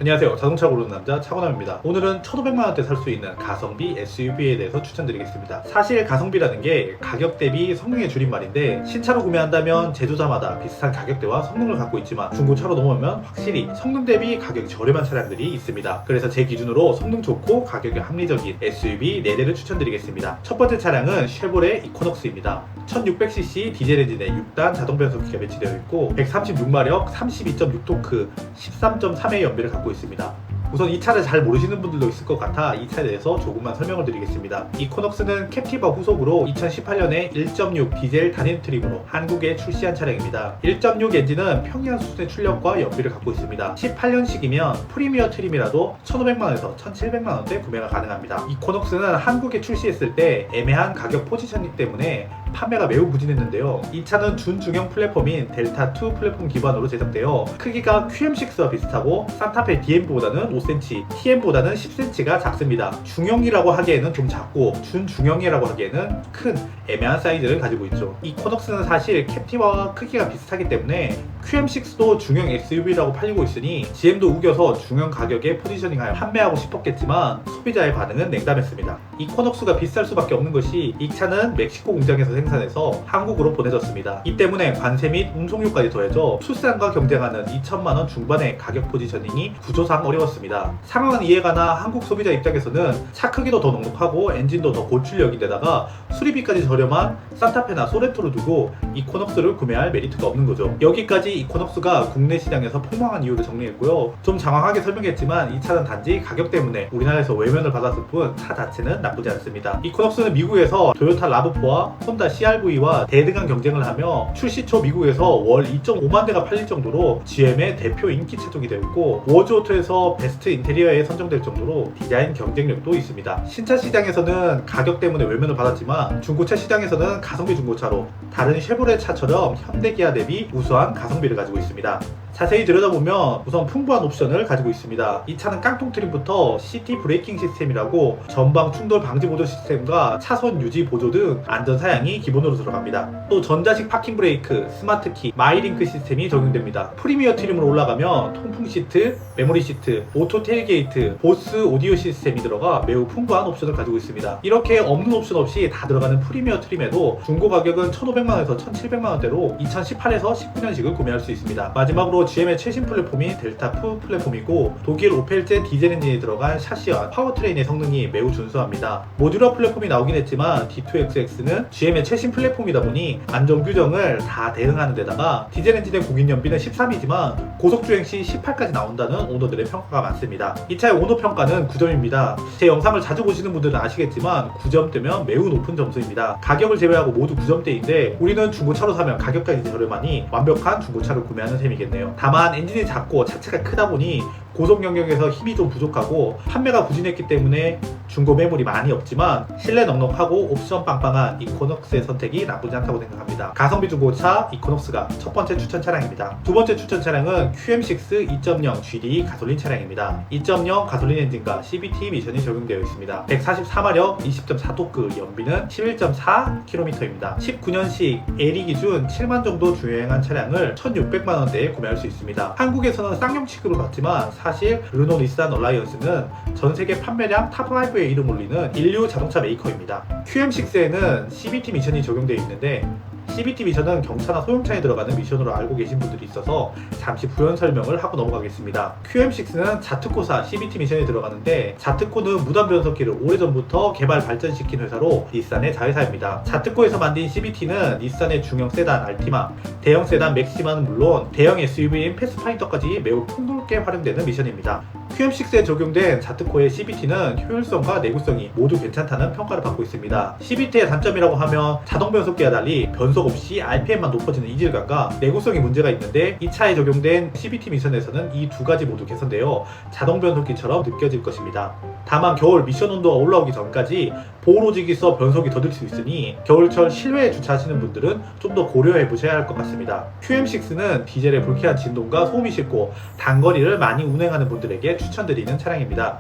안녕하세요. 자동차 고르는 남자 차고남입니다. 오늘은 1,500만원대 살 수 있는 가성비 SUV에 대해서 추천드리겠습니다. 사실 가성비라는 게 가격 대비 성능의 줄임말인데 신차로 구매한다면 제조사마다 비슷한 가격대와 성능을 갖고 있지만 중고차로 넘어오면 확실히 성능 대비 가격이 저렴한 차량들이 있습니다. 그래서 제 기준으로 성능 좋고 가격이 합리적인 SUV 4대를 추천드리겠습니다. 첫 번째 차량은 쉐보레 이코녹스입니다. 1600cc 디젤 엔진에 6단 자동 변속기가 배치되어 있고 136마력 32.6토크 13.3의 연비를 갖고 있습니다. 우선 이 차를 잘 모르시는 분들도 있을 것 같아 이 차에 대해서 조금만 설명을 드리겠습니다. 이코녹스는 캡티바 후속으로 2018년에 1.6 디젤 단일 트림으로 한국에 출시한 차량입니다. 1.6 엔진은 평이한 수준의 출력과 연비를 갖고 있습니다. 18년식이면 프리미어 트림이라도 1,500만원에서 1,700만원대 구매가 가능합니다. 이코녹스는 한국에 출시했을 때 애매한 가격 포지셔닝 때문에 판매가 매우 부진했는데요. 이 차는 준중형 플랫폼인 델타2 플랫폼 기반으로 제작되어 크기가 QM6와 비슷하고 산타페 DM보다는 5cm, TM보다는 10cm가 작습니다. 중형이라고 하기에는 좀 작고 준중형이라고 하기에는 큰 애매한 사이즈를 가지고 있죠. 이 코녹스는 사실 캡티바와 크기가 비슷하기 때문에 QM6도 중형 SUV라고 팔리고 있으니 GM도 우겨서 중형 가격에 포지셔닝하여 판매하고 싶었겠지만 소비자의 반응은 냉담했습니다. 이 코녹스가 비쌀 수밖에 없는 것이 이 차는 멕시코 공장에서 생산해서 한국으로 보내졌습니다. 이 때문에 관세 및 운송료까지 더해져 투싼과 경쟁하는 2천만원 중반의 가격 포지셔닝이 구조상 어려웠습니다. 상황은 이해가나 한국 소비자 입장에서는 차 크기도 더 넉넉하고 엔진도 더 고출력인데다가 수리비까지 저렴한 산타페나 소렌토를 두고 이코녹스를 구매할 메리트가 없는 거죠. 여기까지 이코녹스가 국내 시장에서 폭망한 이유를 정리했고요. 좀 장황하게 설명했지만 이 차는 단지 가격 때문에 우리나라에서 외면을 받았을 뿐 차 자체는 나쁘지 않습니다. 이코녹스는 미국에서 토요타 라브4와 혼다 CRV와 대등한 경쟁을 하며 출시 초 미국에서 월 2.5만 대가 팔릴 정도로 GM의 대표 인기 차종이 되었고 워즈오토에서 베스트 인테리어에 선정될 정도로 디자인 경쟁력도 있습니다. 신차 시장에서는 가격 때문에 외면을 받았지만 중고차 시장에서는 가성비 중고차로 다른 쉐보레 차처럼 현대 기아 대비 우수한 가성비를 가지고 있습니다. 자세히 들여다보면 우선 풍부한 옵션을 가지고 있습니다. 이 차는 깡통 트림부터 시티 브레이킹 시스템이라고 전방 충돌 방지 보조 시스템과 차선 유지 보조 등 안전 사양이 기본으로 들어갑니다. 또 전자식 파킹 브레이크, 스마트 키, 마이링크 시스템이 적용됩니다. 프리미어 트림으로 올라가면 통풍 시트, 메모리 시트, 오토 테일게이트, 보스 오디오 시스템이 들어가 매우 풍부한 옵션을 가지고 있습니다. 이렇게 없는 옵션 없이 다 들어가는 프리미어 트림에도 중고 가격은 1,500만원에서 1,700만원대로 2018에서 19년식을 구매할 수 있습니다. 마지막으로 GM의 최신 플랫폼이 델타2 플랫폼이고 독일 오펠제 디젤 엔진이 들어간 샤시와 파워트레인의 성능이 매우 준수합니다. 모듈러 플랫폼이 나오긴 했지만 D2XX-X는 GM의 최신 플랫폼이다 보니 안전 규정을 다 대응하는 데다가 디젤 엔진의 공인 연비는 13이지만 고속주행 시 18까지 나온다는 오너들의 평가가 많습니다. 이 차의 오너 평가는 9점입니다. 제 영상을 자주 보시는 분들은 아시겠지만 9점대면 매우 높은 점수입니다. 가격을 제외하고 모두 9점대인데 우리는 중고차로 사면 가격까지 저렴하니 완벽한 중고차를 구매하는 셈이겠네요. 다만 엔진이 작고 자체가 크다 보니 고속 영역에서 힘이 좀 부족하고 판매가 부진했기 때문에 중고 매물이 많이 없지만 실내 넉넉하고 옵션 빵빵한 이코녹스의 선택이 나쁘지 않다고 생각합니다. 가성비 중고차 이코녹스가 첫 번째 추천 차량입니다. 두 번째 추천 차량은 QM6 2.0 GD 가솔린 차량입니다. 2.0 가솔린 엔진과 CVT 미션이 적용되어 있습니다. 144마력 20.4토크 연비는 11.4km입니다. 19년식 에리 기준 7만 정도 주행한 차량을 1,600만원대에 구매할 수 있습니다. 한국에서는 쌍용 취급을 받지만 사실 르노 닛산 얼라이언스는 전세계 판매량 탑5에 이름 올리는 인류 자동차 메이커입니다. QM6에는 CVT 미션이 적용되어 있는데 CVT 미션은 경차나 소형차에 들어가는 미션으로 알고 계신 분들이 있어서 잠시 부연 설명을 하고 넘어가겠습니다. QM6는 자트코사 CVT 미션에 들어가는데 자트코는 무단 변속기를 오래전부터 개발 발전시킨 회사로 닛산의 자회사입니다. 자트코에서 만든 CVT는 닛산의 중형 세단 알티마, 대형 세단 맥시마는 물론 대형 SUV인 패스파인더까지 매우 폭넓게 활용되는 미션입니다. QM6에 적용된 자트코의 CVT는 효율성과 내구성이 모두 괜찮다는 평가를 받고 있습니다. CVT의 단점이라고 하면 자동 변속기와 달리 변속 없이 RPM만 높아지는 이질감과 내구성이 문제가 있는데 이 차에 적용된 CVT 미션에서는 이 두 가지 모두 개선되어 자동 변속기처럼 느껴질 것입니다. 다만 겨울 미션 온도가 올라오기 전까지 보호로직에서 변속이 더딜 수 있으니 겨울철 실외에 주차하시는 분들은 좀 더 고려해 보셔야 할 것 같습니다. QM6는 디젤의 불쾌한 진동과 소음이 싫고 단거리를 많이 운행하는 분들에게 추천드리는 차량입니다.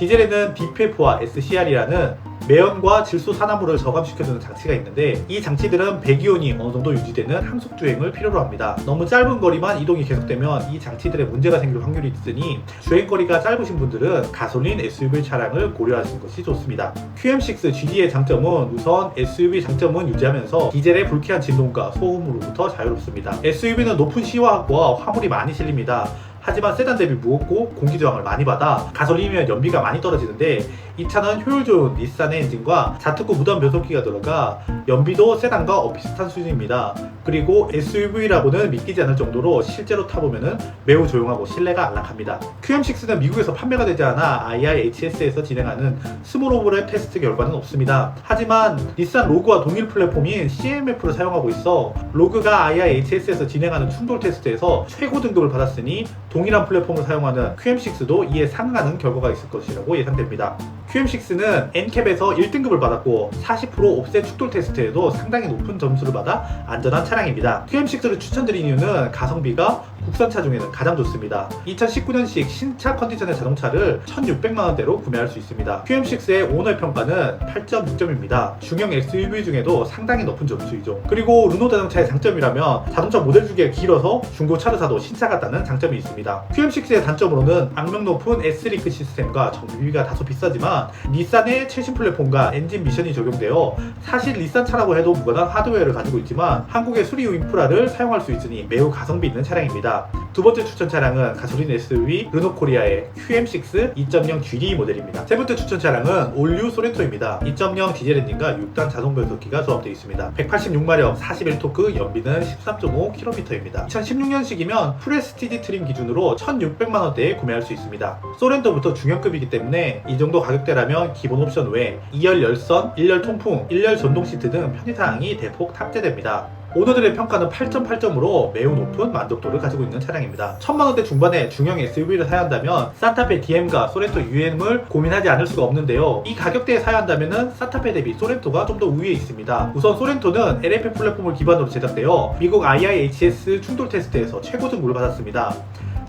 디젤에는 DPF와 SCR이라는 매연과 질소 산화물을 저감시켜주는 장치가 있는데 이 장치들은 배기온이 어느 정도 유지되는 항속 주행을 필요로 합니다. 너무 짧은 거리만 이동이 계속되면 이 장치들에 문제가 생길 확률이 있으니 주행거리가 짧으신 분들은 가솔린 SUV 차량을 고려하시는 것이 좋습니다. QM6 GD의 장점은 우선 SUV 장점은 유지하면서 디젤의 불쾌한 진동과 소음으로부터 자유롭습니다. SUV는 높은 시화학과 화물이 많이 실립니다. 하지만 세단 대비 무겁고 공기 저항을 많이 받아 가솔린이면 연비가 많이 떨어지는데 이 차는 효율 좋은 닛산의 엔진과 자특구 무단 변속기가 들어가 연비도 세단과 비슷한 수준입니다. 그리고 SUV라고는 믿기지 않을 정도로 실제로 타보면 매우 조용하고 신뢰가 안락합니다. QM6는 미국에서 판매가 되지 않아 IIHS에서 진행하는 스몰 오버랩 테스트 결과는 없습니다. 하지만 닛산 로그와 동일 플랫폼인 CMF를 사용하고 있어 로그가 IIHS에서 진행하는 충돌 테스트에서 최고 등급을 받았으니 동일한 플랫폼을 사용하는 QM6도 이에 상응하는 결과가 있을 것이라고 예상됩니다. QM6는 NCAP에서 1등급을 받았고 40% 옵셋 축돌 테스트에도 상당히 높은 점수를 받아 안전한 차량입니다. QM6를 추천드린 이유는 가성비가 국산차 중에는 가장 좋습니다. 2019년식 신차 컨디션의 자동차를 1,600만원대로 구매할 수 있습니다. QM6의 오너의 평가는 8.6점입니다. 중형 SUV 중에도 상당히 높은 점수이죠. 그리고 르노 자동차의 장점이라면 자동차 모델 중에 길어서 중고차를 사도 신차 같다는 장점이 있습니다. QM6의 단점으로는 악명 높은 S리크 시스템과 정비비가 다소 비싸지만 닛산의 최신 플랫폼과 엔진 미션이 적용되어 사실 닛산 차라고 해도 무관한 하드웨어를 가지고 있지만 한국의 수리 인프라를 사용할 수 있으니 매우 가성비 있는 차량입니다. 두 번째 추천 차량은 가솔린 SUV 르노 코리아의 QM6 2.0 GD 모델입니다. 세 번째 추천 차량은 올류 소렌토입니다. 2.0 디젤 엔진과 6단 자동 변속기가 조합되어 있습니다. 186마력 41토크 연비는 13.5km입니다. 2016년식이면 프레스티지 트림 기준으로 1,600만원대에 구매할 수 있습니다. 소렌토부터 중형급이기 때문에 이 정도 가격대라면 기본 옵션 외에 2열 열선, 1열 통풍, 1열 전동 시트 등 편의사항이 대폭 탑재됩니다. 오너들의 평가는 8.8점으로 매우 높은 만족도를 가지고 있는 차량입니다. 1,000만원대 중반에 중형 SUV를 사야 한다면 산타페 DM과 소렌토 UM을 고민하지 않을 수가 없는데요. 이 가격대에 사야 한다면 산타페 대비 소렌토가 좀 더 우위에 있습니다. 우선 소렌토는 LFP 플랫폼을 기반으로 제작되어 미국 IIHS 충돌 테스트에서 최고 등급을 받았습니다.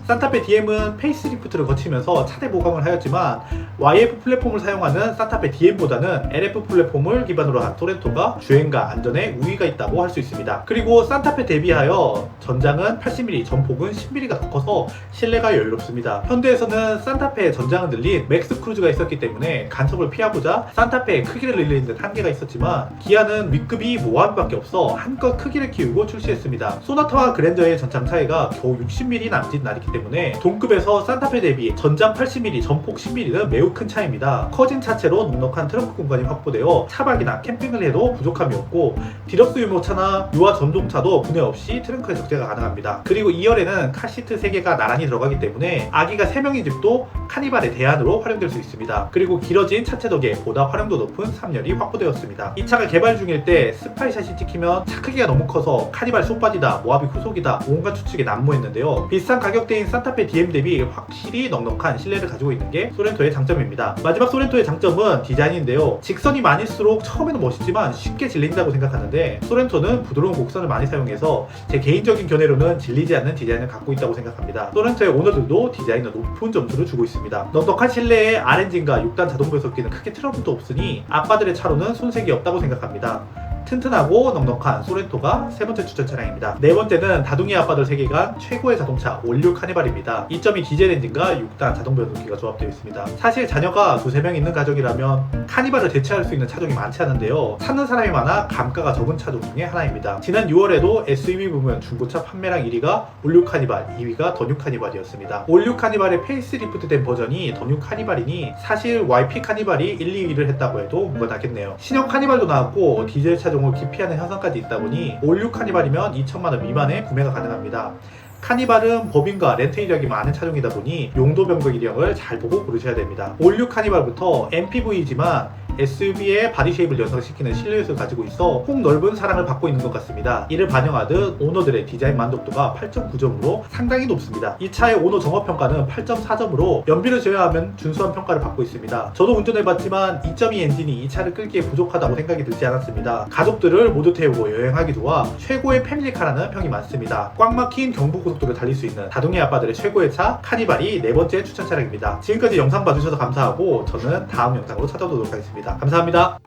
산타페 DM은 페이스리프트를 거치면서 차대 보강을 하였지만 YF 플랫폼을 사용하는 산타페 DM보다는 LF 플랫폼을 기반으로 한 소렌토가 주행과 안전에 우위가 있다고 할 수 있습니다. 그리고 산타페 대비하여 전장은 80mm, 전폭은 10mm가 더 커서 실내가 여유롭습니다. 현대에서는 산타페의 전장은 늘린 맥스 크루즈가 있었기 때문에 간섭을 피하고자 산타페의 크기를 늘리는 데 한계가 있었지만 기아는 윗급이 모하비밖에 없어 한껏 크기를 키우고 출시했습니다. 소나타와 그랜저의 전장 차이가 겨우 60mm 남짓 나리기 때문에 동급에서 산타페 대비 전장 80mm, 전폭 10mm는 매우 큰 차이입니다. 커진 차체로 넉넉한 트렁크 공간이 확보되어 차박이나 캠핑을 해도 부족함이 없고 디럭스 유모차나 유아 전동차도 분해 없이 트렁크에 적재가 가능합니다. 그리고 2열에는 카시트 3개가 나란히 들어가기 때문에 아기가 3명인 집도 카니발의 대안으로 활용될 수 있습니다. 그리고 길어진 차체 덕에 보다 활용도 높은 3열이 확보되었습니다. 이 차가 개발 중일 때 스파이샷이 찍히면 차 크기가 너무 커서 카니발 쏙빠지다, 모하비 후속이다 온갖 추측이 난무했는데요. 비슷한 가격대인 산타페 DM 대비 확실히 넉넉한 신뢰를 가지고 있는 게 소렌토의 장점입니다. 마지막 소렌토의 장점은 디자인인데요. 직선이 많을수록 처음에는 멋있지만 쉽게 질린다고 생각하는데 소렌토는 부드러운 곡선을 많이 사용해서 제 개인적인 견해로는 질리지 않는 디자인을 갖고 있다고 생각합니다. 소렌토의 오너들도 디자인에 높은 점수를 주고 있습니다. 넉넉한 실내에 R엔진과 6단 자동 변속기는 크게 트러블도 없으니 아빠들의 차로는 손색이 없다고 생각합니다. 튼튼하고 넉넉한 소렌토가 세 번째 추천 차량입니다. 네 번째는 다둥이 아빠들 세계관 최고의 자동차 올류 카니발입니다. 2.2 디젤 엔진과 6단 자동 변속기가 조합되어 있습니다. 사실 자녀가 2~3명 있는 가족이라면 카니발을 대체할 수 있는 차종이 많지 않은데요. 찾는 사람이 많아 감가가 적은 차종 중에 하나입니다. 지난 6월에도 SUV 부문 중고차 판매량 1위가 올류 카니발, 2위가 더뉴 카니발이었습니다. 올류 카니발의 페이스리프트된 버전이 더뉴 카니발이니 사실 YP 카니발이 1, 2위를 했다고 해도 무관하겠네요. 신형 카니발도 나왔고 디젤 차종을 기피하는 현상까지 있다 보니 올류 카니발이면 2천만원 미만에 구매가 가능합니다. 카니발은 법인과 렌트 이력이 많은 차종이다 보니 용도 변경 이력을 잘 보고 고르셔야 됩니다. 올류 카니발부터 MPV이지만 SUV의 바디 쉐입을 연상시키는 실루엣을 가지고 있어 폭넓은 사랑을 받고 있는 것 같습니다. 이를 반영하듯 오너들의 디자인 만족도가 8.9점으로 상당히 높습니다. 이 차의 오너 정어평가는 8.4점으로 연비를 제외하면 준수한 평가를 받고 있습니다. 저도 운전해봤지만 2.2 엔진이 이 차를 끌기에 부족하다고 생각이 들지 않았습니다. 가족들을 모두 태우고 여행하기 좋아 최고의 패밀리카라는 평이 많습니다. 꽉 막힌 경부고속도로를 달릴 수 있는 다둥이 아빠들의 최고의 차 카니발이 네 번째 추천 차량입니다. 지금까지 영상 봐주셔서 감사하고 저는 다음 영상으로 찾아오도록 하겠습니다. 감사합니다.